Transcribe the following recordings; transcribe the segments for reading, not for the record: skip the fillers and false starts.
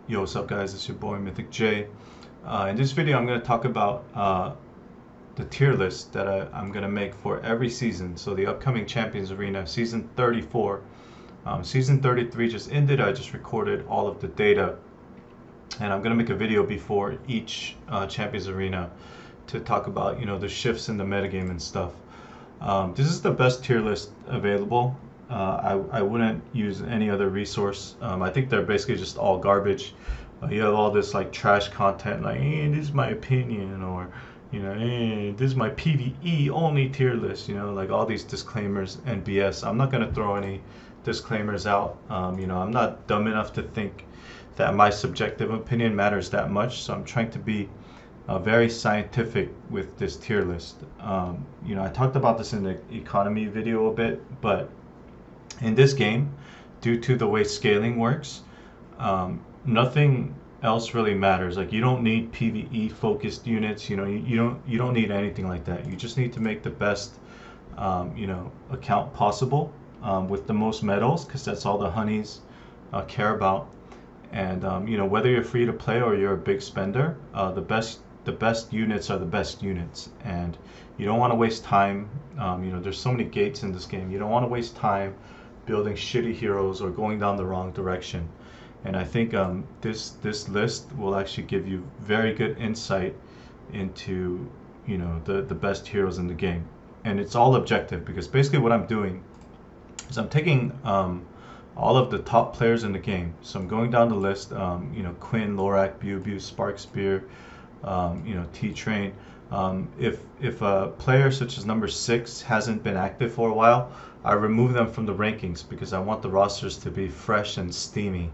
Yo, what's up guys, it's your boy Mythic J. In this video I'm going to talk about the tier list that I'm going to make for every season. So the upcoming Champions Arena, Season 34. Season 33 just ended. I just recorded all of the data. And I'm going to make a video before each Champions Arena to talk about, the shifts in the metagame and stuff. This is the best tier list available. I wouldn't use any other resource. I think they're basically just all garbage. You have all this like trash content like, this is my opinion, or this is my PvE only tier list, like all these disclaimers and BS. I'm not gonna throw any disclaimers out. I'm not dumb enough to think that my subjective opinion matters that much, so I'm trying to be very scientific with this tier list. I talked about this in the economy video a bit, but in this game, due to the way scaling works, nothing else really matters. Like, you don't need PvE focused units. You don't need anything like that. You just need to make the best account possible with the most medals, because that's all the honeys care about. And whether you're free to play or you're a big spender, the best units are the best units, and you don't want to waste time. There's so many gates in this game. You don't want to waste time building shitty heroes or going down the wrong direction. And I think this list will actually give you very good insight into the best heroes in the game. And it's all objective, because basically what I'm doing is I'm taking all of the top players in the game. So I'm going down the list, Quinn, Lorak, Bubu, Spark Spear, T-Train. If a player such as number 6 hasn't been active for a while, I remove them from the rankings, because I want the rosters to be fresh and steamy.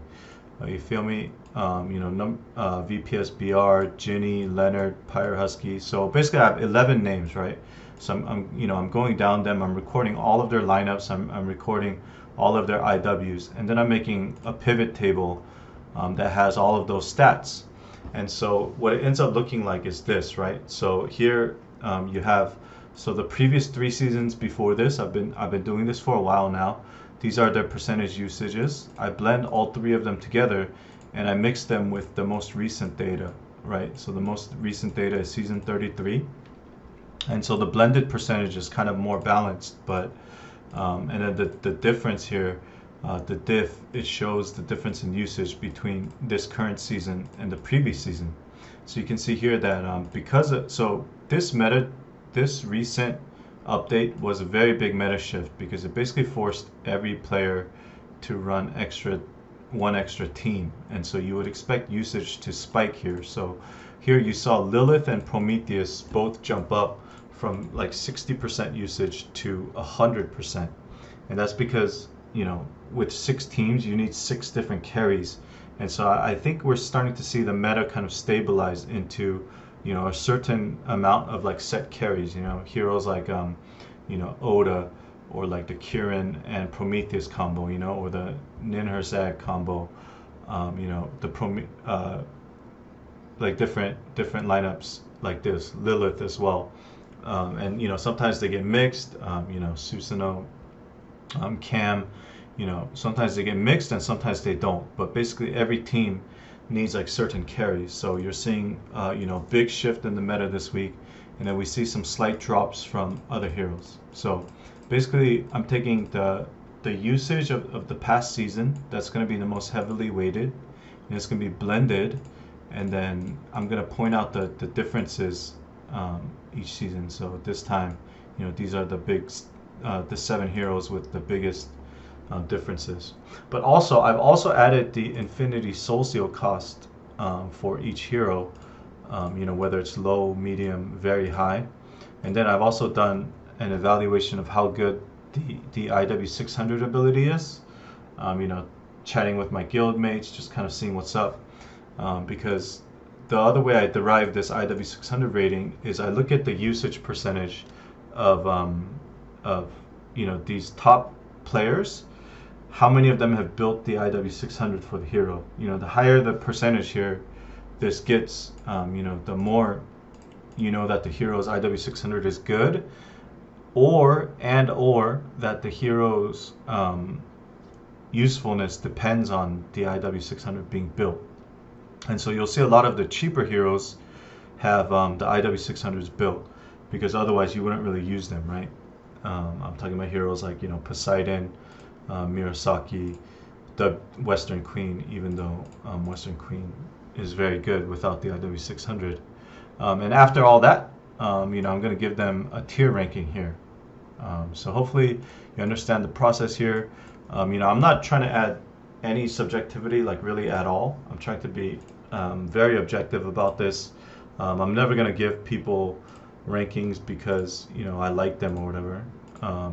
You feel me? VPS BR, Ginny, Leonard, Pyre Husky. So basically I have 11 names, right? So I'm going down them. I'm recording all of their lineups. I'm recording all of their IWs, and then I'm making a pivot table that has all of those stats. And so what it ends up looking like is this, right? So here you have, so the previous 3 seasons before this, I've been doing this for a while now. These are their percentage usages. I blend all 3 of them together, and I mix them with the most recent data, right? So the most recent data is season 33, and so the blended percentage is kind of more balanced. But and then the difference here, the diff, it shows the difference in usage between this current season and the previous season. So you can see here that so this recent update was a very big meta shift, because it basically forced every player to run one extra team, and so you would expect usage to spike here. So here you saw Lilith and Prometheus both jump up from like 60% usage to 100%, and that's because with 6 teams you need 6 different carries. And so I think we're starting to see the meta kind of stabilize into a certain amount of like set carries. Heroes like Oda, or like the Kirin and Prometheus combo, or the Ninhursag combo, like different lineups like this, Lilith as well. And sometimes they get mixed, Susanoo, Cam, sometimes they get mixed and sometimes they don't. But basically every team needs like certain carries. So you're seeing big shift in the meta this week, and then we see some slight drops from other heroes. So basically I'm taking the usage of the past season that's going to be the most heavily weighted, and it's going to be blended, and then I'm going to point out the differences each season. So this time these are the 7 heroes with the biggest differences. But also I've also added the Infinity Soul Seal cost for each hero, whether it's low, medium, very high. And then I've also done an evaluation of how good the IW 600 ability is, chatting with my guild mates, just kind of seeing what's up, because the other way I derive this IW 600 rating is I look at the usage percentage of these top players, how many of them have built the IW 600 for the hero. The higher the percentage here this gets, the more that the hero's IW 600 is good, or that the hero's usefulness depends on the IW 600 being built. And so you'll see a lot of the cheaper heroes have the IW600s built, because otherwise you wouldn't really use them, right? I'm talking about heroes like, you know, Poseidon, Murasaki, the Western Queen, even though Western Queen is very good without the IW600. And after all that, you know, I'm going to give them a tier ranking here. So hopefully you understand the process here. You know, I'm not trying to add any subjectivity, like really at all. I'm trying to be very objective about this. I'm never going to give people rankings because, you know, I like them or whatever.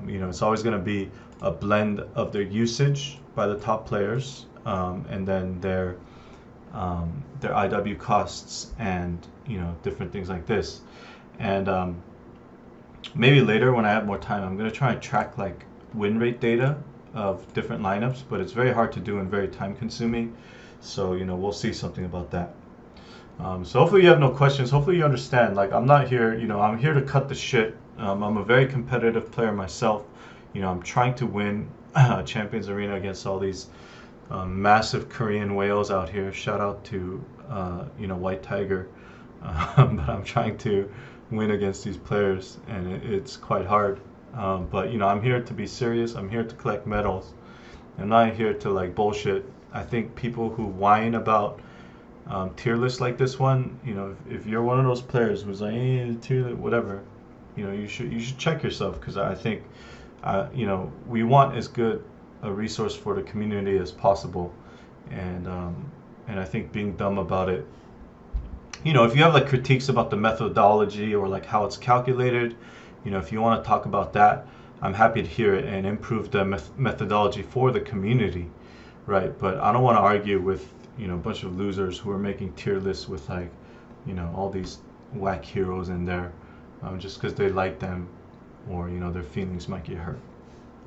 You know, it's always going to be a blend of their usage by the top players, and then their IW costs and, you know, different things like this. And maybe later when I have more time, I'm going to try and track like win rate data of different lineups, but it's very hard to do and very time consuming. So, you know, we'll see something about that. So hopefully you have no questions. Hopefully you understand. Like, I'm not here, you know, I'm here to cut the shit. I'm a very competitive player myself. You know, I'm trying to win Champions Arena against all these massive Korean whales out here. Shout out to, you know, White Tiger. But I'm trying to win against these players, and it's quite hard. But, you know, I'm here to be serious. I'm here to collect medals. I'm not here to, like, bullshit. I think people who whine about tier lists like this one, you know, if you're one of those players who's like, tier list, whatever, you know, you should check yourself, because I think, you know, we want as good a resource for the community as possible, and I think being dumb about it, you know, if you have like critiques about the methodology or like how it's calculated, you know, if you want to talk about that, I'm happy to hear it and improve the methodology for the community, right? But I don't want to argue with, you know, a bunch of losers who are making tier lists with, like, you know, all these whack heroes in there, just because they like them, or, you know, their feelings might get hurt.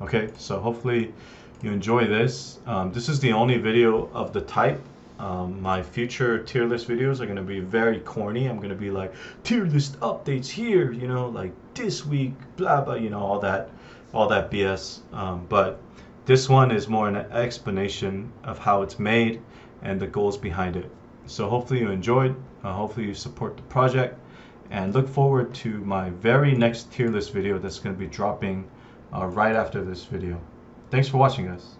Okay, so hopefully you enjoy this. This is the only video of the type. My future tier list videos are going to be very corny. I'm going to be like, tier list updates here, you know, like this week, blah blah, you know, all that BS. But this one is more an explanation of how it's made and the goals behind it. So hopefully you enjoyed. Hopefully you support the project, and look forward to my very next tier list video that's going to be dropping right after this video. Thanks for watching, guys.